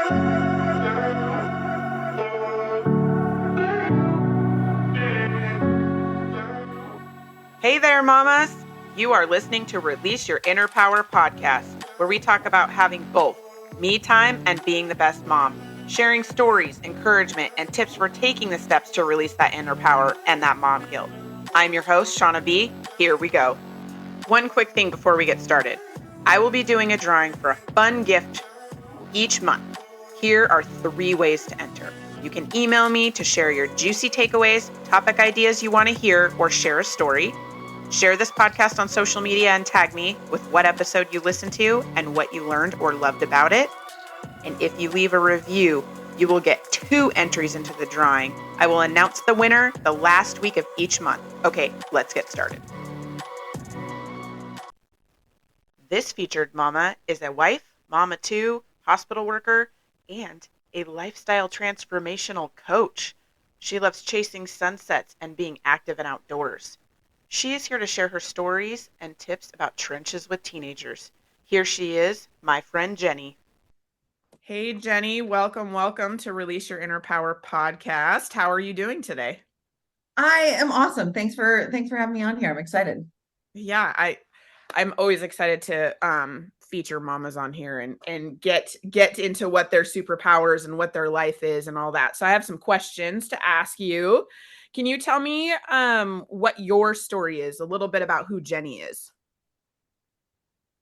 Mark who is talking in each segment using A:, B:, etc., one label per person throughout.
A: Hey there, mamas! You are listening to Release Your Inner Power podcast, where we talk about having both me time and being the best mom, sharing stories, encouragement, and tips for taking the steps to release that inner power and that mom guilt. I'm your host, Shauna B. Here we go. One quick thing before we get started. I will be doing a drawing for a fun gift each month. Here are 3 ways to enter. You can email me to share your juicy takeaways, topic ideas you want to hear, or share a story. Share this podcast on social media and tag me with what episode you listened to and what you learned or loved about it. And if you leave a review, you will get 2 entries into the drawing. I will announce the winner the last week of each month. Okay, let's get started. This featured mama is a wife, mama too, hospital worker, and a lifestyle transformational coach. She loves chasing sunsets and being active and outdoors. She is here to share her stories and tips about trenches with teenagers. Here she is, my friend Jenny. Hey Jenny, welcome to Release Your Inner Power podcast. How are you doing today?
B: I am awesome. Thanks for having me on here. I'm excited.
A: Yeah, I'm always excited to feature mamas on here and get into what their superpowers and what their life is and all that. So I have some questions to ask you. Can you tell me what your story is, a little bit about who Jenny is?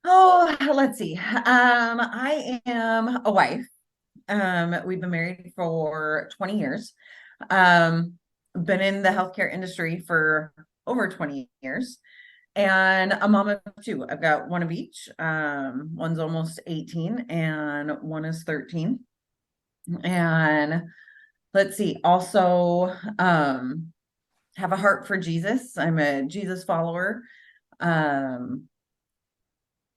B: Oh, let's see. I am a wife. We've been married for 20 years. Been in the healthcare industry for over 20 years. And a mom of 2. I've got one of each. One's almost 18 and one is 13. And let's see, also have a heart for Jesus. I'm a Jesus follower.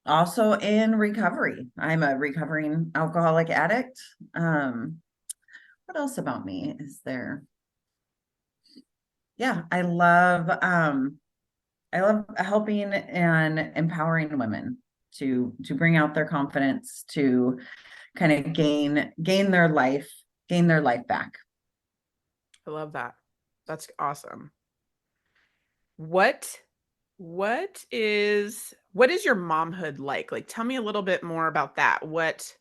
B: Also in recovery. I'm a recovering alcoholic addict. What else about me is there? Yeah, I love helping and empowering women to bring out their confidence, to kind of gain their life back.
A: I love that. That's awesome. What is your momhood like? Like, tell me a little bit more about that. What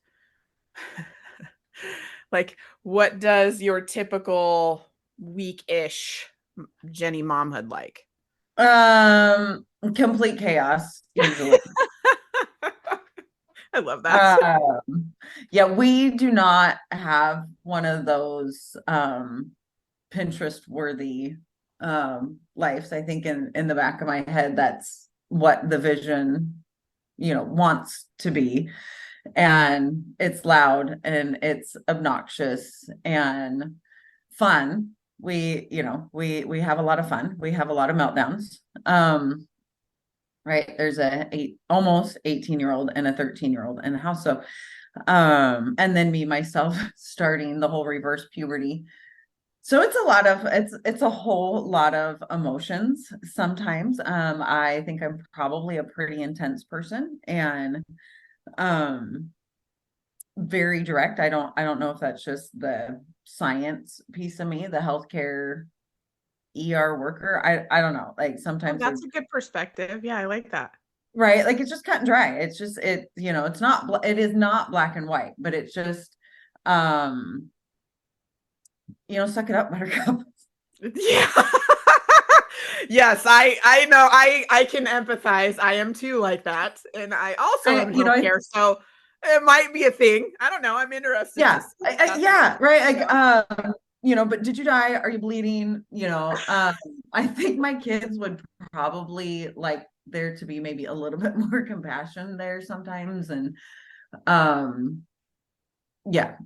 A: like what does your typical week-ish Jenny momhood like?
B: Complete chaos usually.
A: I love that.
B: Yeah, we do not have one of those Pinterest worthy lives. I think in the back of my head, that's what the vision, wants to be. And it's loud and it's obnoxious and fun. We have a lot of fun. We have a lot of meltdowns. Right. There's almost 18-year-old and a 13-year-old in the house. So and then me myself starting the whole reverse puberty. So it's a whole lot of emotions sometimes. I think I'm probably a pretty intense person and very direct. I don't know if that's just the science piece of me, the healthcare ER worker. I don't know. Like sometimes
A: That's a good perspective. Yeah, I like that.
B: right. Like it's just cut and dry. It's just it is not black and white, but it's just suck it up, buttercup.
A: Yeah. Yes, I know. I can empathize. I am too like that. And I also am healthcare, so it might be a thing. I don't know. I'm interested.
B: Yeah. Yeah. Right. Like, but did you die? Are you bleeding? I think my kids would probably like there to be maybe a little bit more compassion there sometimes. And, yeah,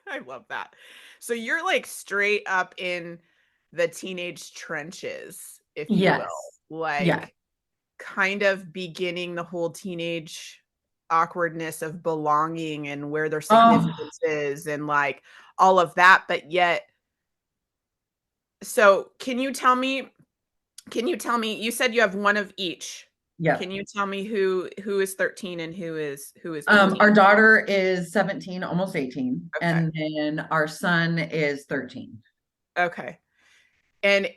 A: I love that. So you're like straight up in the teenage trenches, if you
B: yes.
A: will. Like kind of beginning the whole teenage awkwardness of belonging and where their significance is and like all of that. But yet, so can you tell me, you said you have one of each.
B: Yeah.
A: Can you tell me who is 13 and who is 18?
B: Our daughter is 17, almost 18,
A: Okay.
B: and then our son is 13.
A: Okay. And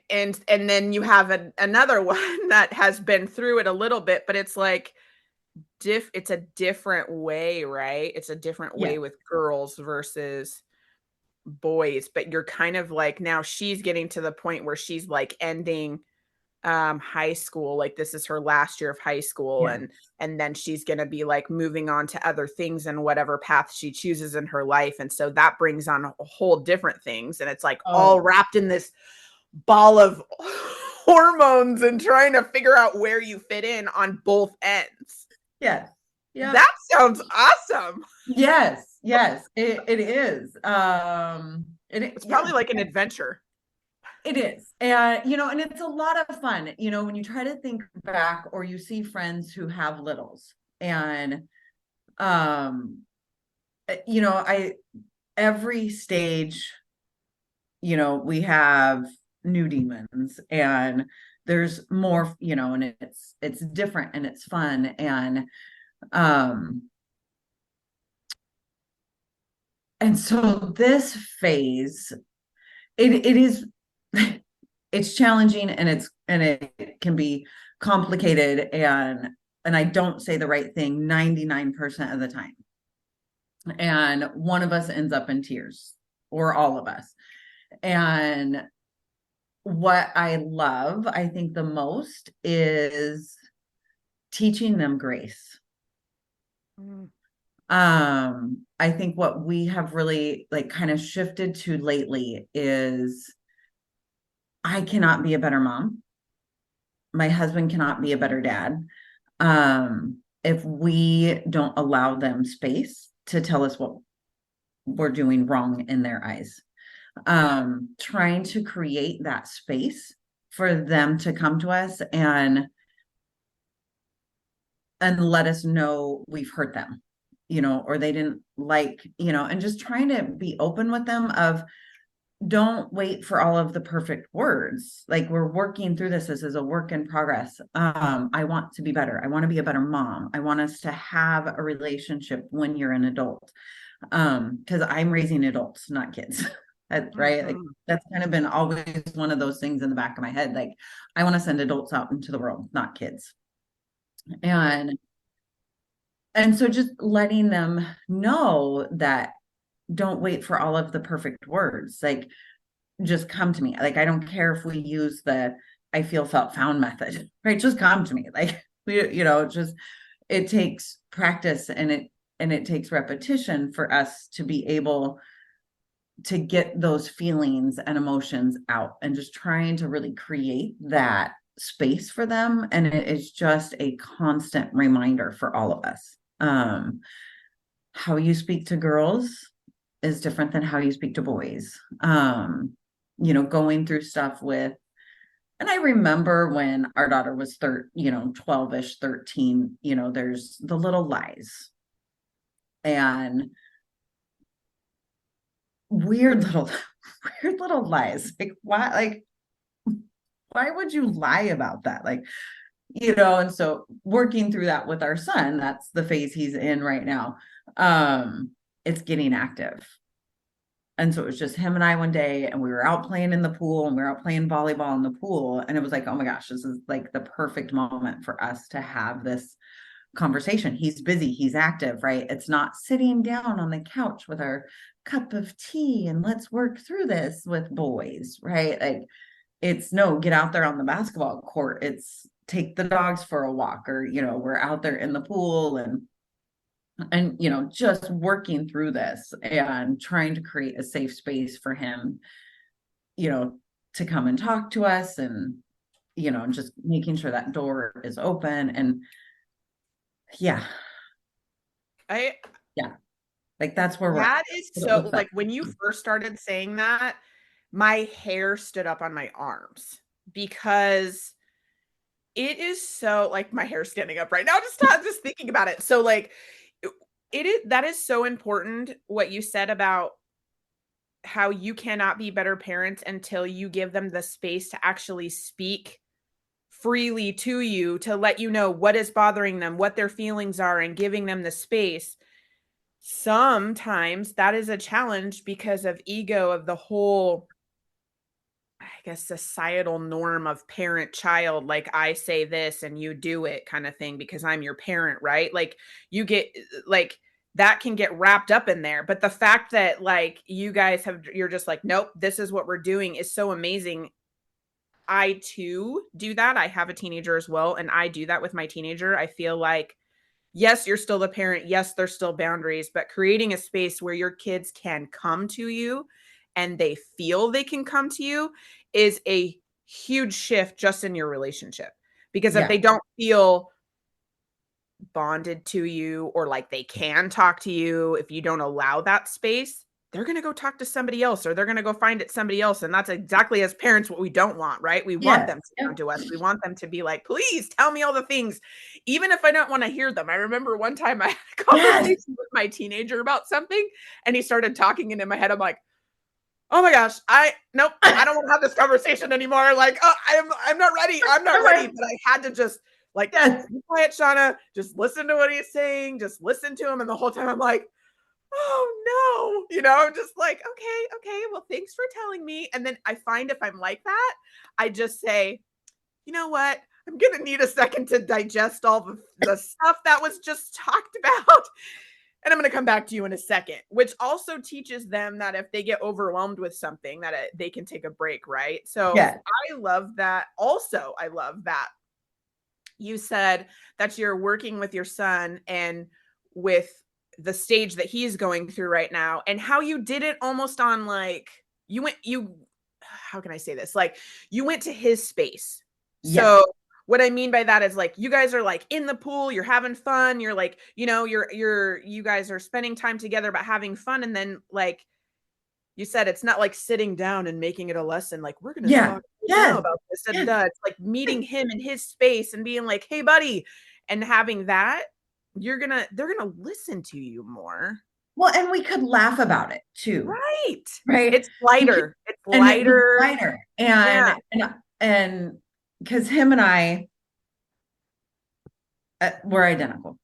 A: then you have another one that has been through it a little bit, but it's like it's a different way, right? It's a different
B: Yeah.
A: way with girls versus boys, but you're kind of like now she's getting to the point where she's like ending high school, like this is her last year of high school,
B: Yeah.
A: and then she's going to be like moving on to other things and whatever path she chooses in her life, and so that brings on a whole different things, and it's like all
B: Oh,
A: wrapped in this ball of hormones and trying to figure out where you fit in on both ends.
B: yes. Yep.
A: That sounds awesome.
B: Yes. Yes. It is.
A: It's
B: Yeah,
A: probably like an adventure.
B: it is. And, and it's a lot of fun, when you try to think back or you see friends who have littles and, um, I, every stage, we have new demons and there's more, and it's different and it's fun. Um, and so this phase, it is it's challenging and it can be complicated and I don't say the right thing 99% of the time. And one of us ends up in tears or all of us. And what I love, I think the most is teaching them grace.
A: Mm.
B: I think what we have really like kind of shifted to lately is I cannot be a better mom. My husband cannot be a better dad. If we don't allow them space to tell us what we're doing wrong in their eyes. Trying to create that space for them to come to us and let us know we've hurt them, or they didn't like, and just trying to be open with them of don't wait for all of the perfect words. Like we're working through this. This is a work in progress. I want to be better. I want to be a better mom. I want us to have a relationship when you're an adult. Because I'm raising adults, not kids. Right. Like
A: Mm-hmm.
B: that's kind of been always one of those things in the back of my head. Like I want to send adults out into the world, not kids. And and so just letting them know that don't wait for all of the perfect words. Like just come to me. Like I don't care if we use the I feel felt found method, right? Just come to me. Like just it takes practice and it takes repetition for us to be able to get those feelings and emotions out and just trying to really create that space for them. And it is just a constant reminder for all of us. How you speak to girls is different than how you speak to boys. Going through stuff with, and I remember when our daughter was 12ish, 13, there's the little lies and weird little, weird little lies. Why would you lie about that? And so working through that with our son, that's the phase he's in right now. It's getting active. And so it was just him and I one day, and we were out playing in the pool and we were out playing volleyball in the pool. And it was like, oh my gosh, this is like the perfect moment for us to have this conversation. He's busy, he's active, right? It's not sitting down on the couch with our cup of tea and let's work through this with boys, right? Like it's no, get out there on the basketball court. It's take the dogs for a walk, or we're out there in the pool and just working through this and trying to create a safe space for him to come and talk to us and just making sure that door is open. And yeah,
A: I
B: yeah, like that's where we're at.
A: That is
B: What it
A: so
B: looks like.
A: like when you first started saying that, my hair stood up on my arms because it is so like my hair standing up right now just thinking about it. So like it it is that is so important what you said about how you cannot be better parents until you give them the space to actually speak freely to you to let you know what is bothering them, what their feelings are, and giving them the space. Sometimes that is a challenge because of ego, of the whole, I guess, societal norm of parent child, like I say this and you do it kind of thing because I'm your parent, right? Like you get like that can get wrapped up in there. But the fact that like you guys have, you're just like, nope, this is what we're doing is so amazing. I too do that. I have a teenager as well, and I do that with my teenager. I feel like, yes, you're still the parent. Yes, there's still boundaries, but creating a space where your kids can come to you and they feel they can come to you is a huge shift just in your relationship. Because if
B: Yeah.
A: they don't feel bonded to you or like they can talk to you, if you don't allow that space, they're going to go talk to somebody else or they're going to go find it somebody else. And that's exactly, as parents, what we don't want, right? We want
B: Yeah.
A: them to come to us. We want them to be like, please tell me all the things, even if I don't want to hear them. I remember one time I had a
B: Yes.
A: conversation with my teenager about something and he started talking, and in my head, I'm like, oh my gosh, nope, I don't want to have this conversation anymore. Like, oh, I'm not ready. I'm not ready. But I had to just like,
B: Yes.
A: be quiet, Shauna. Just listen to what he's saying. Just listen to him. And the whole time I'm like, oh no, I'm just like, okay, well, thanks for telling me. And then I find if I'm like that, I just say, you know what? I'm gonna need a second to digest all the stuff that was just talked about. And I'm going to come back to you in a second, which also teaches them that if they get overwhelmed with something, that they can take a break, right? So
B: Yeah.
A: I love that. Also, I love that you said that you're working with your son and with the stage that he's going through right now, and how you did it almost on like, how can I say this? Like, you went to his space.
B: Yes.
A: So what I mean by that is like you guys are like in the pool, you're having fun, you're like, you guys are spending time together but having fun, and then like you said, it's not like sitting down and making it a lesson like we're going to
B: Yeah.
A: talk right now
B: Yes.
A: about this.
B: Yes.
A: It's like meeting him in his space and being like, hey buddy, and having that, they're gonna listen to you more.
B: Well, and we could laugh about it too,
A: Right.
B: right?
A: It's lighter. It's
B: And it was
A: lighter.
B: lighter.
A: Yeah.
B: And because him and I were identical.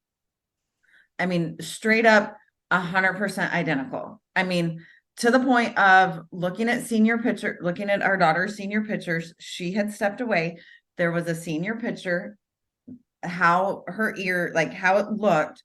B: I mean, straight up 100% identical. I mean, to the point of looking at our daughter's senior pictures, she had stepped away. There was a senior picture, how her ear, like how it looked,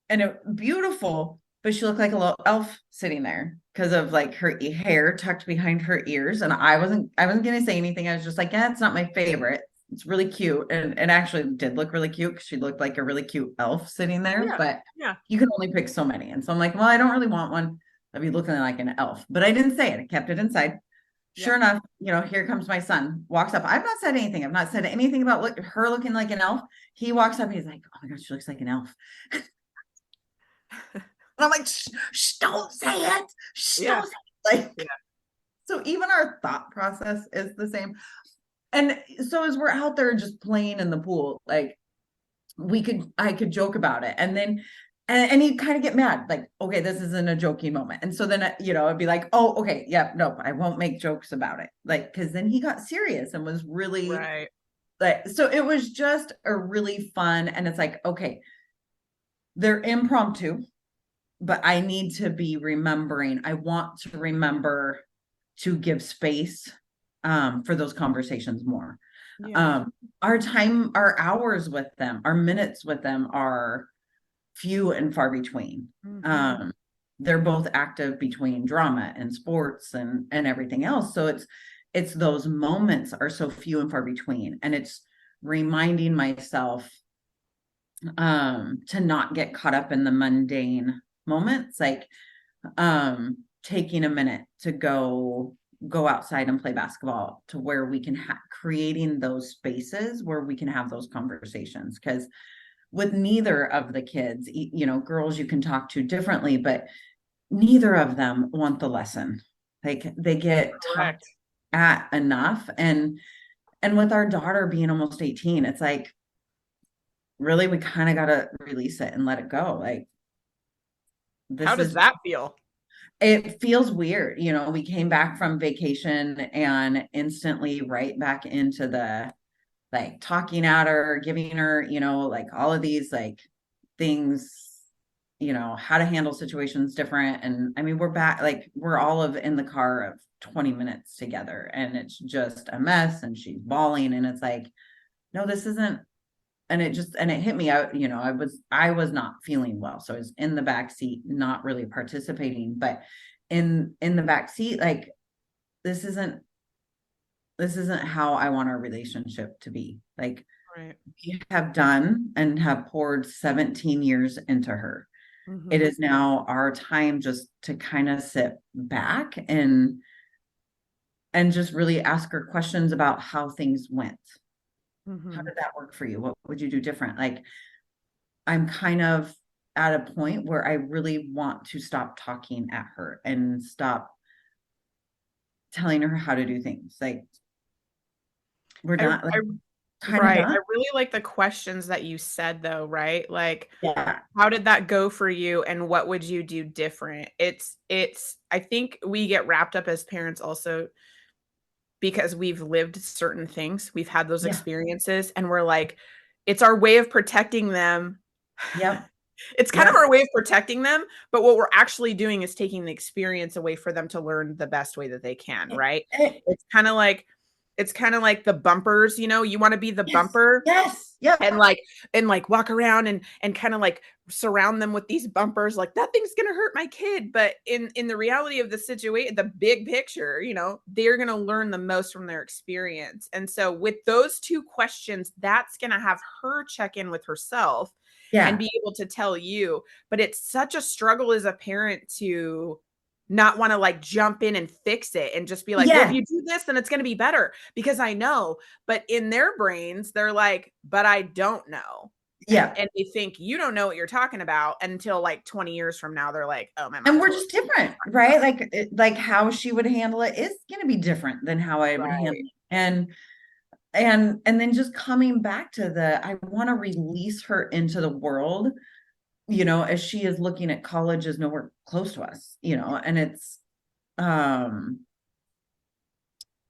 B: and it beautiful, but she looked like a little elf sitting there because of like her hair tucked behind her ears. And I wasn't gonna say anything. I was just like, yeah, it's not my favorite. It's really cute. And actually did look really cute because she looked like a really cute elf sitting there,
A: Yeah.
B: but
A: Yeah.
B: you can only pick so many. And so I'm like, well, I don't really want one of you looking like an elf. But I didn't say it. I kept it inside.
A: Yeah.
B: Sure enough, here comes my son, walks up. I've not said anything. I've not said anything about her looking like an elf. He walks up, he's like, oh my gosh, she looks like an elf. And I'm like, shh, don't say it. Shh,
A: Yeah.
B: don't say it. Like,
A: Yeah.
B: so even our thought process is the same. And so as we're out there just playing in the pool, like I could joke about it. And then, and he'd kind of get mad, like, okay, this isn't a joking moment. And so then, it'd be like, oh, okay, yeah, no, I won't make jokes about it. Like, cause then he got serious and was really
A: Right.
B: like, so it was just a really fun, and it's like, okay, they're impromptu, but I need to be remembering. I want to remember to give space for those conversations more.
A: Yeah.
B: Our hours with them, our minutes with them are few and far between.
A: Mm-hmm.
B: Um, they're both active between drama and sports and everything else. So it's those moments are so few and far between. And it's reminding myself to not get caught up in the mundane moments, like taking a minute to go outside and play basketball, to where we can creating those spaces where we can have those conversations. Because with neither of the kids, girls you can talk to differently, but neither of them want the lesson. Like they get talked
A: Correct.
B: at enough. And with our daughter being almost 18, it's like, really, we kind of got to release it and let it go. Like,
A: How
B: this
A: does
B: is,
A: that feel?
B: it feels weird. We came back from vacation and instantly right back into like talking at her, giving her, like all of these like things, how to handle situations different. And I mean, we're back, like we're all of in the car of 20 minutes together and it's just a mess and she's bawling and it's like, no, this isn't. And it hit me out, I was not feeling well. So I was in the back seat, not really participating, but in the back seat, like this isn't how I want our relationship to be. Like
A: Right.
B: we have done and have poured 17 years into her. It
A: Mm-hmm.
B: is now our time just to kind of sit back and just really ask her questions about how things went. How
A: Mm-hmm.
B: did that work for you? What would you do different? Like I'm kind of at a point where I really want to stop talking at her and stop telling her how to do things. Like we're
A: I,
B: not like
A: I
B: kind of
A: Right. I
B: done.
A: really like the questions that you said though, right? Like,
B: Yeah.
A: how did that go for you and what would you do different? It's I think we get wrapped up as parents also because we've lived certain things. We've had those
B: Yeah.
A: experiences and we're like, it's our way of protecting them.
B: Yep.
A: It's kind of
B: Yep.
A: our way of protecting them, but what we're actually doing is taking the experience away for them to learn the best way that they can, right?
B: Eh,
A: It's kind of like the bumpers, you want to be the
B: yes.
A: bumper
B: Yes. Yep.
A: and walk around and kind of like surround them with these bumpers like nothing's going to hurt my kid, but in the reality of the situation, the big picture, they're going to learn the most from their experience. And so with those two questions, that's going to have her check in with herself and
B: Yeah.
A: be able to tell you. But it's such a struggle as a parent to not want to like jump in and fix it and just be like, well, if
B: Yeah.
A: you do this, then it's going to be better because I know. But in their brains, they're like, but I don't know. And
B: Yeah.
A: and they think you don't know what you're talking about until like 20 years from now, they're like, oh, my
B: And
A: mom
B: we're
A: totally
B: just different, right? Like how she would handle it is going to be different than how I would handle
A: right.
B: it. And then just coming back to I want to release her into the world, as she is looking at college is nowhere close to us, and it's um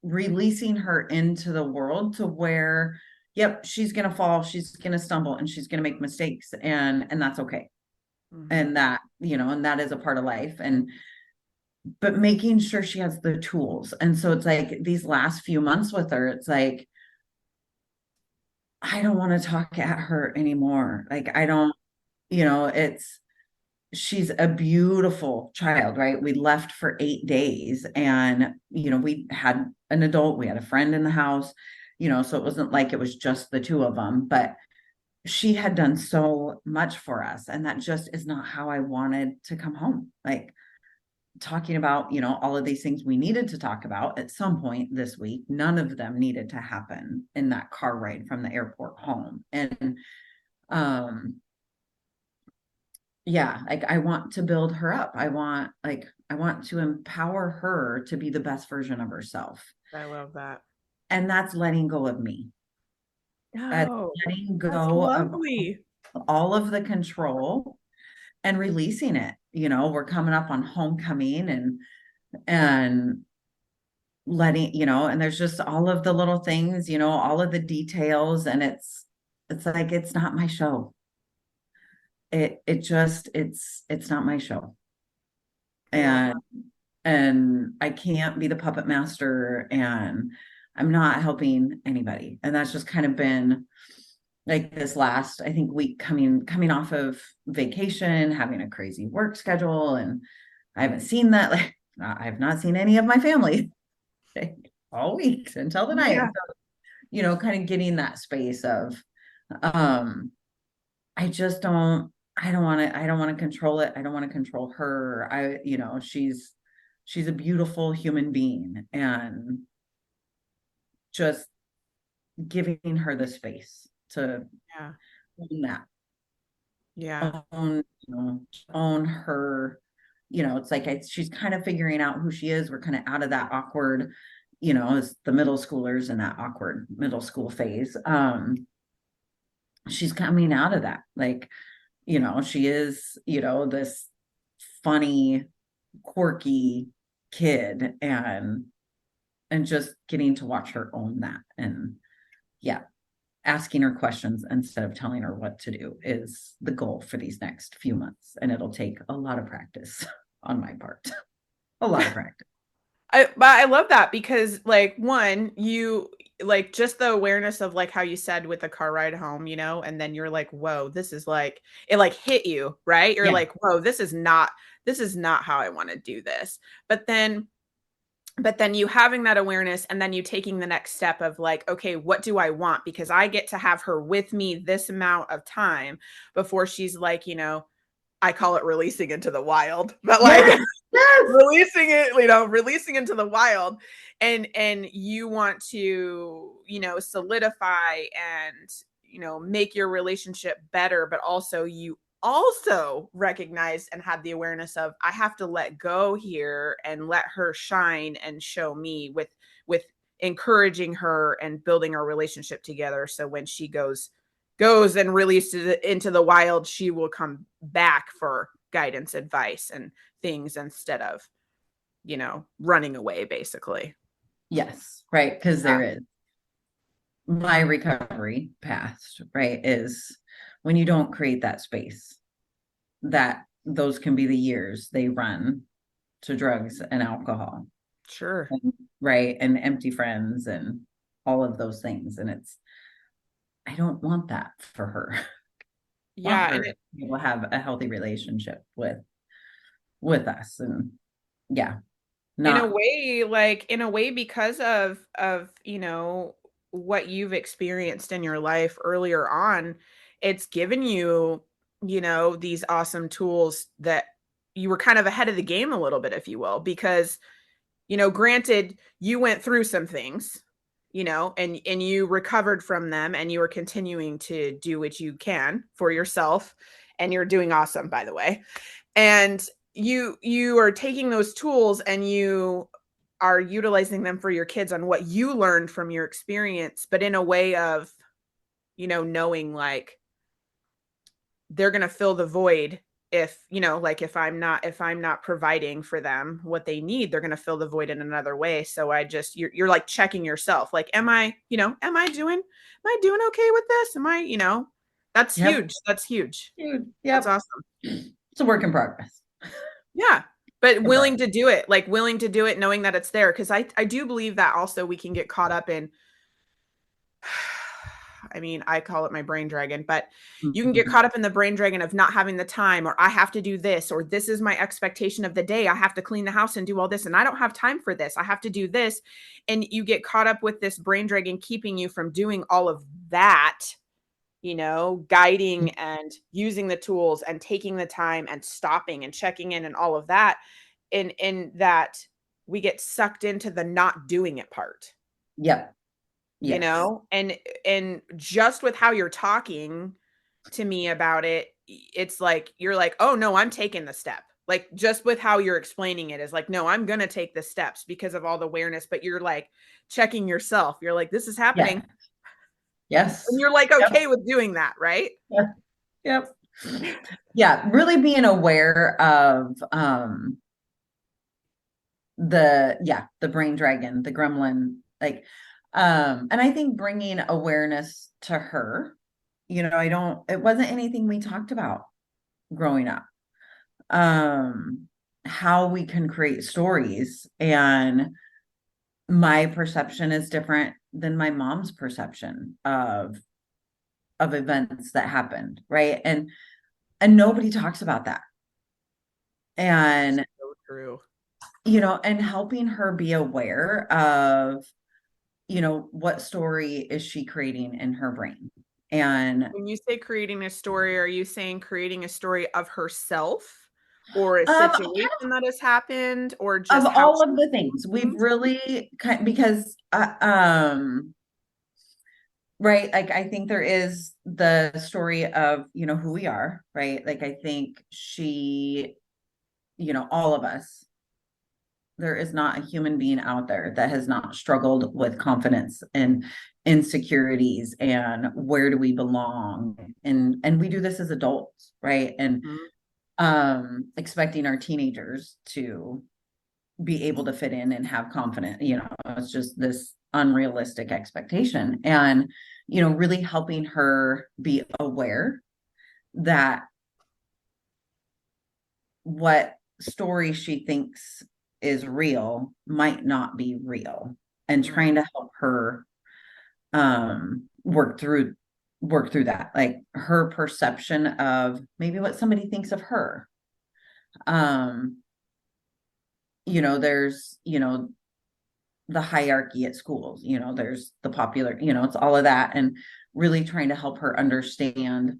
B: releasing her into the world to where, yep, she's going to fall, she's going to stumble, and she's going to make mistakes, and that's okay.
A: Mm-hmm.
B: And and that is a part of life. And but making sure she has the tools. And so it's like these last few months with her, it's like, I don't want to talk at her anymore. Like, I don't, it's, she's a beautiful child, right? We left for 8 days and, we had an adult, we had a friend in the house, so it wasn't like it was just the two of them, but she had done so much for us. And that just is not how I wanted to come home. Like, talking about, all of these things we needed to talk about at some point this week. None of them needed to happen in that car ride from the airport home. And um yeah, like I want to build her up. I want to empower her to be the best version of herself.
A: I love that.
B: And that's letting go of me. That's
A: Oh,
B: letting
A: that's
B: go of
A: lovely.
B: all of the control and releasing it. We're coming up on homecoming and letting, and there's just all of the little things, all of the details, and it's like it's not my show. It's not my show.
A: I love
B: And I can't be the puppet master, and I'm not helping anybody. And that's just kind of been like this last, I think, week, coming off of vacation, having a crazy work schedule, and I haven't seen that, like I've not seen any of my family all week until
A: that.
B: tonight.
A: Yeah.
B: So, kind of getting that space of, um, I just don't, I don't want to control it. I don't want to control her. She's a beautiful human being, and just giving her the space to
A: Yeah.
B: own that,
A: Yeah.
B: own, own her, it's like she's kind of figuring out who she is. We're kind of out of that awkward, as the middle schoolers in that awkward middle school phase. She's coming out of that. Like, she is, this funny, quirky kid, and just getting to watch her own that. And yeah. asking her questions instead of telling her what to do is the goal for these next few months. And it'll take a lot of practice on my part. A lot of practice.
A: But I love that because like one, you like just the awareness of like how you said with the car ride home, and then you're like, whoa, this is like it like hit you, right? You're
B: Yeah.
A: like, whoa, this is not how I want to do this. But then you having that awareness and then you taking the next step of like, okay, what do I want? Because I get to have her with me this amount of time before she's like, I call it releasing into the wild, but like
B: Yes. Yes.
A: releasing into the wild, and you want to, solidify and, make your relationship better, but also you also recognize and have the awareness of I have to let go here and let her shine and show me with encouraging her and building our relationship together, so when she goes and releases it into the wild, she will come back for guidance, advice, and things instead of, running away, basically.
B: Yes. Right. Because
A: Yeah,
B: there is my recovery path, right? Is when you don't create that space, that those can be the years they run to drugs and alcohol,
A: sure.
B: right? And empty friends and all of those things. And I don't want that for her. I want
A: Yeah,
B: her
A: and
B: to be able to have a healthy relationship with us. And yeah,
A: in a
B: not,
A: way, like in a way, because of what you've experienced in your life earlier on, it's given you, these awesome tools that you were kind of ahead of the game a little bit, if you will, because granted, you went through some things, and you recovered from them, and you are continuing to do what you can for yourself, and you're doing awesome, by the way. And you are taking those tools and you are utilizing them for your kids on what you learned from your experience, but in a way of, knowing like they're going to fill the void if, like if I'm not providing for them what they need, they're going to fill the void in another way. So you're like checking yourself, like, am I doing okay with this? That's
B: yep.
A: huge. That's huge.
B: Dude,
A: That's
B: yep.
A: awesome.
B: It's a work in progress.
A: Yeah. But
B: In progress.
A: willing to do it, like willing to do it, knowing that it's there. Cause I do believe that also we can get caught up in, I mean, I call it my brain dragon, but you can get
B: Mhm.
A: caught up in the brain dragon of not having the time, or I have to do this, or this is my expectation of the day. I have to clean the house and do all this, and I don't have time for this. I have to do this. And you get caught up with this brain dragon keeping you from doing all of that, guiding and using the tools and taking the time and stopping and checking in and all of that. In that we get sucked into the not doing it part,
B: Yep. Yes.
A: and just with how you're talking to me about it, it's like you're like, oh no, I'm taking the step. Like just with how you're explaining it is like, no, I'm gonna take the steps because of all the awareness, but you're like checking yourself. You're like, this is
B: Yeah.
A: happening. And
B: Yes.
A: you're like
B: Yep.
A: okay with doing that, right?
B: Yep. Yep. Yeah. Really being aware of the brain dragon, the gremlin, like, and I think bringing awareness to her, it wasn't anything we talked about growing up. Um, how we can create stories, and my perception is different than my mom's perception of events that happened, right? And nobody talks about that. And
A: So true.
B: and helping her be aware of what story is she creating in her brain. And
A: When you say creating a story, are you saying creating a story of herself or a
B: kind
A: situation that has happened or
B: of
A: just how
B: all of
A: she
B: the things we've
A: seems?
B: really because right, like I think there is the story of who we are, right? Like I think she, all of us, there is not a human being out there that has not struggled with confidence and insecurities and where do we belong, and we do this as adults, right? And
A: Mhm.
B: expecting our teenagers to be able to fit in and have confidence, it's just this unrealistic expectation. And, really helping her be aware that what story she thinks is real might not be real, and trying to help her work through that, like her perception of maybe what somebody thinks of her. um there's the hierarchy at schools, there's the popular, it's all of that, and really trying to help her understand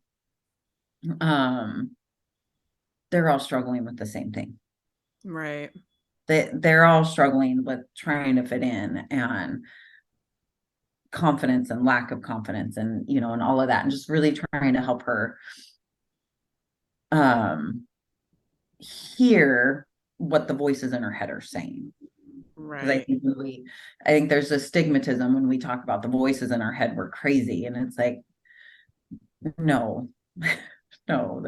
B: um they're all struggling with the same thing.
A: Right.
B: They're all struggling with trying to fit in, and confidence and lack of confidence, and and all of that, and just really trying to help her um hear what the voices in her head are saying. Because
A: Right.
B: I think there's a stigmatism when we talk about the voices in our head, we're crazy, and it's like, no, no,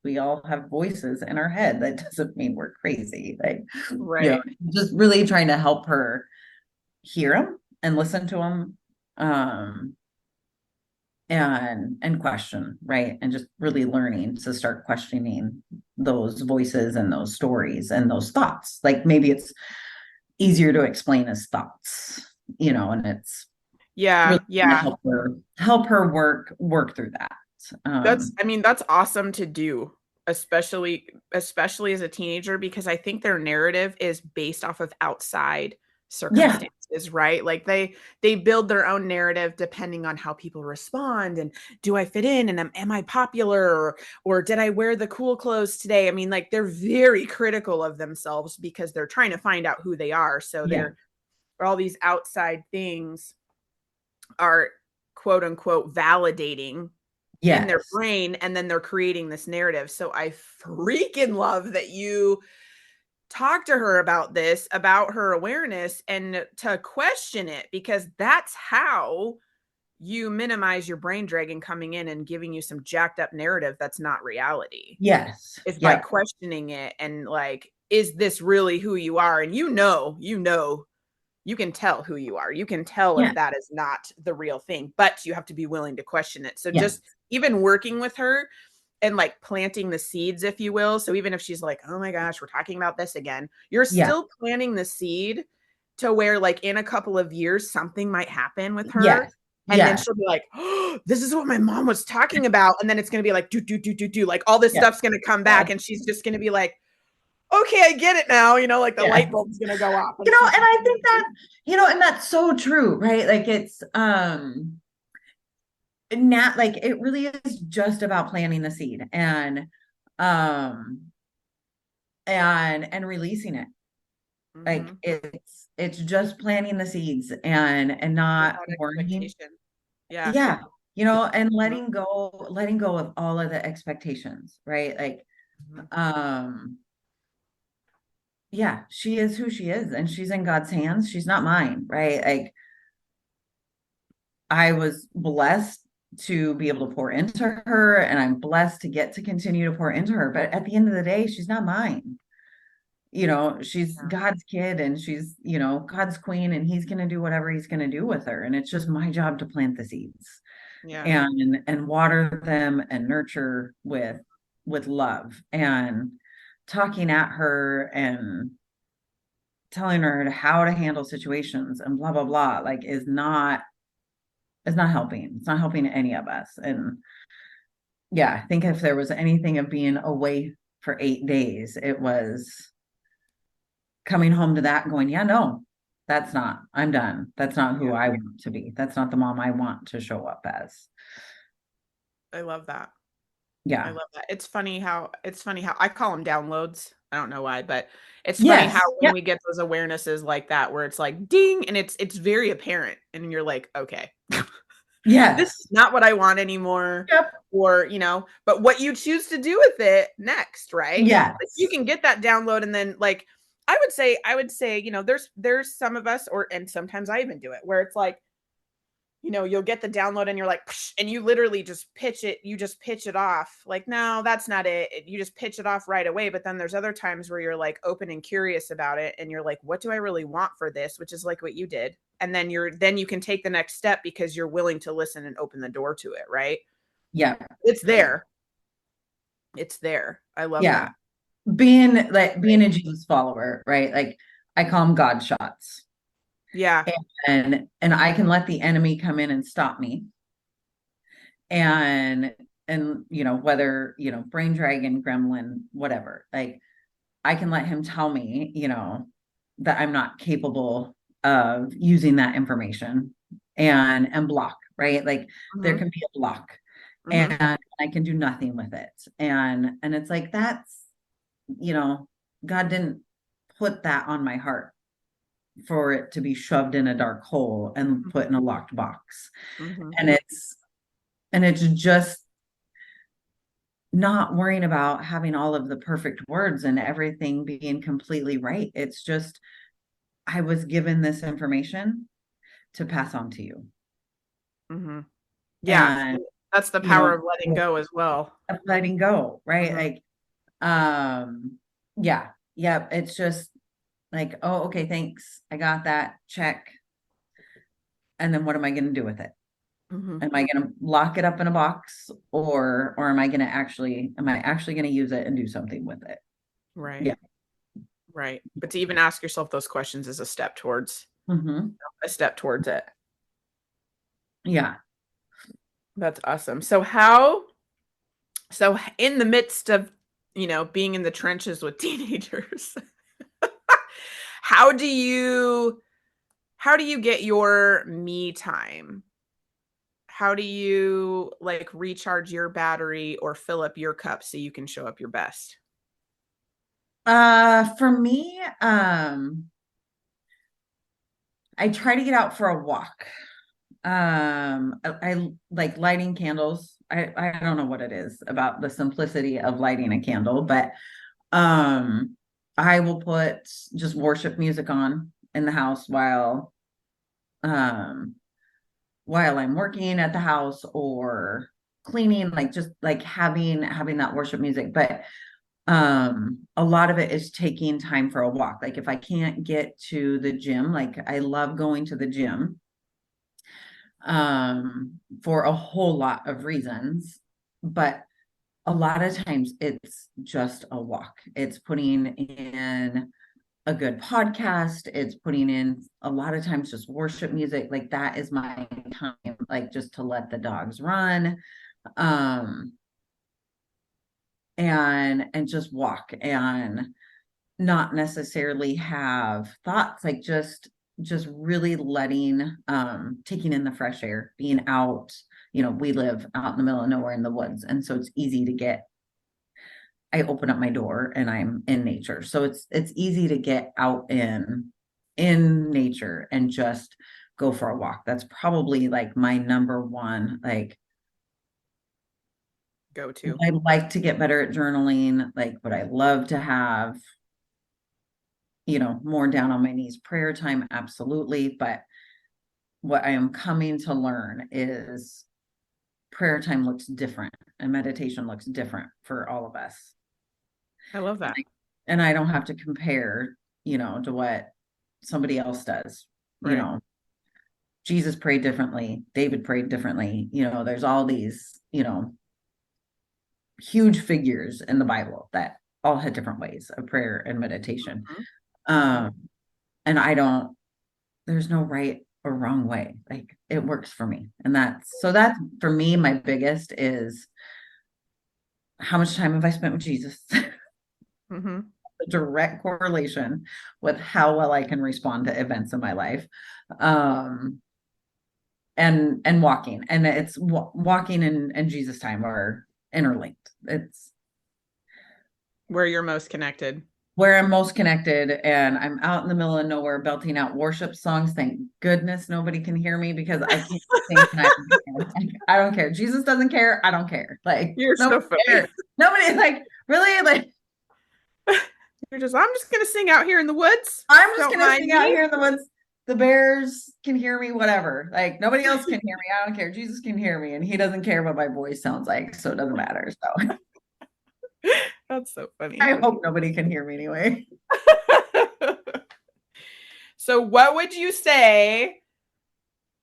B: we all have voices in our head. That doesn't mean we're crazy. Like,
A: Right.
B: just really trying to help her hear them and listen to them, and question, right? And just really learning to start questioning those voices and those stories and those thoughts. Like, maybe it's easier to explain as thoughts, and it's
A: Yeah.
B: really gonna
A: Yeah.
B: help her work through that.
A: I mean, that's awesome to do, especially as a teenager, because I think their narrative is based off of outside
B: Yeah,
A: circumstances, right? Like they build their own narrative depending on how people respond, and do I fit in, and am I popular, or did I wear the cool clothes today? I mean, like they're very critical of themselves because they're trying to find out who they are. So
B: yeah,
A: they're all these outside things are quote unquote validating in their
B: yes,
A: brain, and then they're creating this narrative. So I freaking love that you talk to her about this, about her awareness, and to question it, because that's how you minimize your brain dragon coming in and giving you some jacked up narrative that's not reality,
B: yes,
A: is by
B: yep,
A: questioning it, and like, is this really who you are? And you can tell who you are. You can tell if
B: yeah,
A: that is not the real thing, but you have to be willing to question it. So
B: yes,
A: just even working with her and like planting the seeds, if you will. So even if she's like, oh my gosh, we're talking about this again, you're
B: yeah,
A: still planting the seed to where, like, in a couple of years, something might happen with her.
B: yes,
A: And then
B: yes,
A: she'll be like, oh, this is what my mom was talking about. And then it's going to be like, do. Like all this
B: yes,
A: stuff's going to come back.
B: yes,
A: And she's just going to be like, okay, I get it now. Like the
B: yeah.
A: light bulb's going to go off. And she's
B: And
A: just
B: I
A: going
B: think
A: to be,
B: that, and that's so true, right? Like, it's not like, it really is just about planting the seed, um and releasing it. Like,
A: mm-hmm,
B: it's just planting the seeds, and not
A: without
B: worrying.
A: expectation. Yeah.
B: Yeah, and
A: Mhm.
B: letting go of all of the expectations, right? Like,
A: Mhm.
B: um yeah, she is who she is, and she's in God's hands. She's not mine, right? Like, I was blessed to be able to pour into her, and I'm blessed to get to continue to pour into her, but at the end of the day, she's not mine. She's
A: Yeah.
B: God's kid, and she's, God's queen, and he's going to do whatever he's going to do with her, and it's just my job to plant the seeds,
A: Yeah.
B: and water them, and nurture with love, and talking at her, and telling her how to handle situations, and blah blah blah, like, is not helping. It's not helping any of us. And yeah, I think if there was anything of being away for 8 days, it was coming home to that and going, yeah, no, I'm done. That's not who
A: Yeah.
B: I want to be. That's not the mom I want to show up as.
A: I love that. I
B: Yeah.
A: love that. It's funny how I call them downloads. I don't know why, but it's funny how
B: Yes.
A: when
B: Yep.
A: we get those awarenesses like that, where it's like ding, and it's very apparent, and you're like, okay, this is
B: Yes.
A: not what I want anymore.
B: Yep.
A: Or, but what you choose to do with it next, right? Like you
B: Yes.
A: can get that download, and then like I would say, there's some of us, and sometimes I even do it, where it's like, you'll get the download and you're like, psh, and you literally just pitch it off. Like, no, that's not it. You just pitch it off right away. But then there's other times where you're like open and curious about it. And you're like, what do I really want for this? Which is like what you did. And then you can take the next step because you're willing to listen and open the door to it. Right.
B: Yeah.
A: It's there. It's there. I love
B: Yeah.
A: that.
B: Being a Jesus follower, right? Like I call them God shots.
A: Yeah.
B: And I can let the enemy come in and stop me. And whether, brain dragon, gremlin, whatever, like I can let him tell me, that I'm not capable of using that information and block, right? Like there
A: Mm-hmm.
B: can be a block
A: Mm-hmm.
B: and I can do nothing with it. And it's like that's, God didn't put that on my heart for it to be shoved in a dark hole and put in a locked box.
A: Mm-hmm.
B: And it's just not worrying about having all of the perfect words and everything being completely right. It's just I was given this information to pass on to you.
A: Mm-hmm. Yeah.
B: And
A: That's the
B: you
A: power
B: know
A: of letting go as well.
B: of letting go, right?
A: Mm-hmm.
B: Like yeah, it's just like, oh, okay, thanks, I got that, check. And then what am I going to do with it?
A: Mm-hmm.
B: Am I going to lock it up in a box, or am I actually going to use it and do something with it?
A: Right.
B: Yeah.
A: Right. But to even ask yourself those questions is
B: Mm-hmm.
A: a step towards it.
B: Yeah.
A: That's awesome. So in the midst of, being in the trenches with teenagers, how do you get your me time? How do you like recharge your battery or fill up your cup so you can show up your best?
B: For me, I try to get out for a walk. I like lighting candles. I don't know what it is about the simplicity of lighting a candle, but um I will put just worship music on in the house um while I'm working at the house or cleaning, like just like having that worship music. But a lot of it is taking time for a walk. Like if I can't get to the gym, like I love going to the gym for a whole lot of reasons, but a lot of times it's just a walk. It's putting in a good podcast, it's putting in a lot of times just worship music. Like that is my time, like just to let the dogs run, um and just walk and not necessarily have thoughts, like just really letting taking in the fresh air, being out. We live out in the middle of nowhere in the woods, and so it's easy to get I open up my door and I'm in nature, so it's easy to get out in nature and just go for a walk. That's probably like my number one, like
A: Go to.
B: I like to get better at journaling, like what I love to have, more down on my knees prayer time, absolutely. But what I am coming to learn is prayer time looks different and meditation looks different for all of us.
A: I love
B: And
A: that.
B: I don't have to compare, to what somebody else does. You
A: Right.
B: know, Jesus prayed differently, David prayed differently. There's all these, huge figures in the Bible that all had different ways of prayer and meditation.
A: Mm-hmm.
B: Um, and there's no right or wrong way. Like it works for me. And that's for me, my biggest is how much time have I spent with Jesus?
A: Mm-hmm.
B: A direct correlation with how well I can respond to events in my life. Um, and walking, and it's walking and Jesus time are interlinked. It's
A: Where you're most connected.
B: where I'm most connected, and I'm out in the middle of nowhere belting out worship songs. Thank goodness nobody can hear me because I can't sing and I don't care. Like, I don't care. Jesus doesn't care. I don't care. Like
A: You're
B: nobody
A: so funny.
B: cares. Nobody like really like
A: I'm just gonna sing out here in the woods.
B: I'm just
A: Don't
B: gonna
A: mind
B: sing out
A: me.
B: here in the woods. the bears can hear me, whatever. Like nobody else can hear me. I don't care. Jesus can hear me, and he doesn't care what my voice sounds like, so it doesn't matter. So
A: That's so funny.
B: I hope nobody can hear me anyway.
A: So what would you say?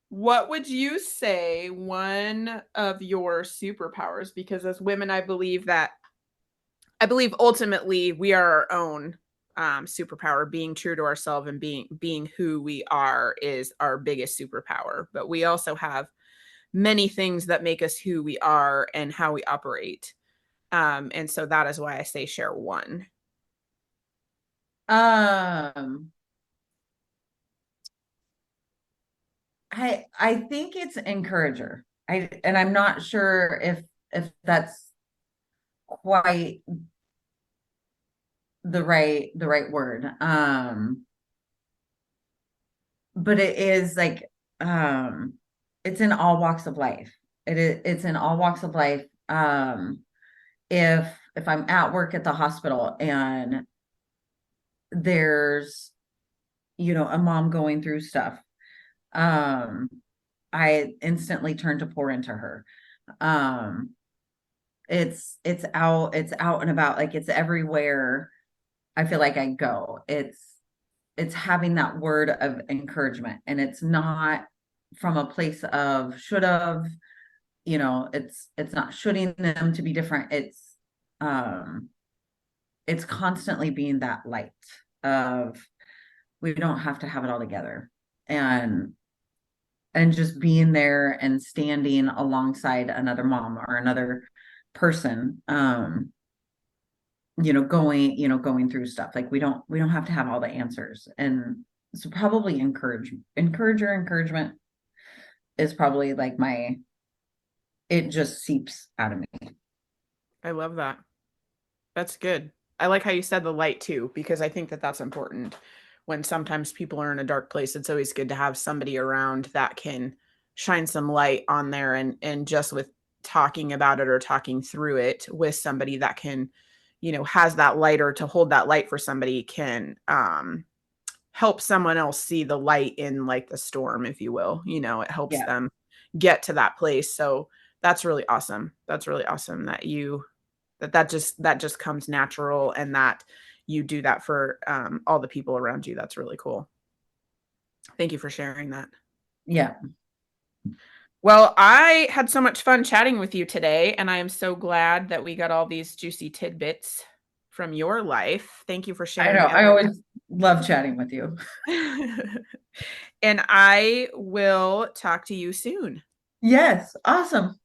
A: What would you say one of your superpowers? Because as women, I believe ultimately we are our own superpower. Being true to ourselves and being who we are is our biggest superpower. But we also have many things that make us who we are and how we operate. And so that is why I say share one.
B: Um, I think it's encourager. I'm not sure if that's quite the right word. But it is like it's in all walks of life. It's in all walks of life. If I'm at work at the hospital and there's a mom going through stuff, um I instantly turn to pour into her. um it's out and about, like it's everywhere. I feel like I go, it's having that word of encouragement, and it's not from a place of should have, it's not shooting them to be different. Um it's constantly being that light of, we don't have to have it all together, and just being there and standing alongside another mom or another person, going through stuff. Like we don't have to have all the answers. And so probably encouragement is probably like it just seeps out of me.
A: I love that. That's good. I like how you said the light too, because I think that that's important. When sometimes people are in a dark place, it's always good to have somebody around that can shine some light on there, and just with talking about it or talking through it with somebody that can, has that light, or to hold that light for somebody can help someone else see the light in like the storm, if you will. It helps
B: Yeah.
A: them get to that place. So that's really awesome. That's really awesome that that just comes natural, and that you do that for all the people around you. That's really cool. Thank you for sharing that.
B: Yeah.
A: Well, I had so much fun chatting with you today, and I am so glad that we got all these juicy tidbits from your life. Thank you for
B: I know.
A: sharing
B: I
A: everything.
B: always love chatting with you.
A: And I will talk to you soon.
B: Yes. Awesome.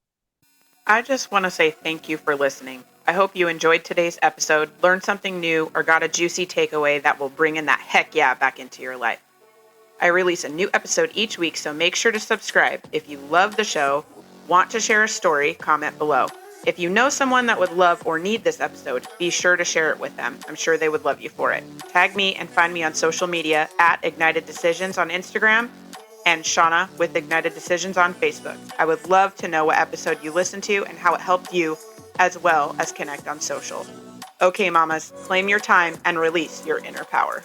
A: I just want to say thank you for listening. I hope you enjoyed today's episode, learned something new, or got a juicy takeaway that will bring in that heck yeah back into your life. I release a new episode each week, so make sure to subscribe. If you love the show, want to share a story, comment below. If you know someone that would love or need this episode, be sure to share it with them. I'm sure they would love you for it. Tag me and find me on social media at Ignited Decisions on Instagram and Shauna with Ignited Decisions on Facebook. I would love to know what episode you listened to and how it helped you, as well as connect on social. Okay, mamas, claim your time and release your inner power.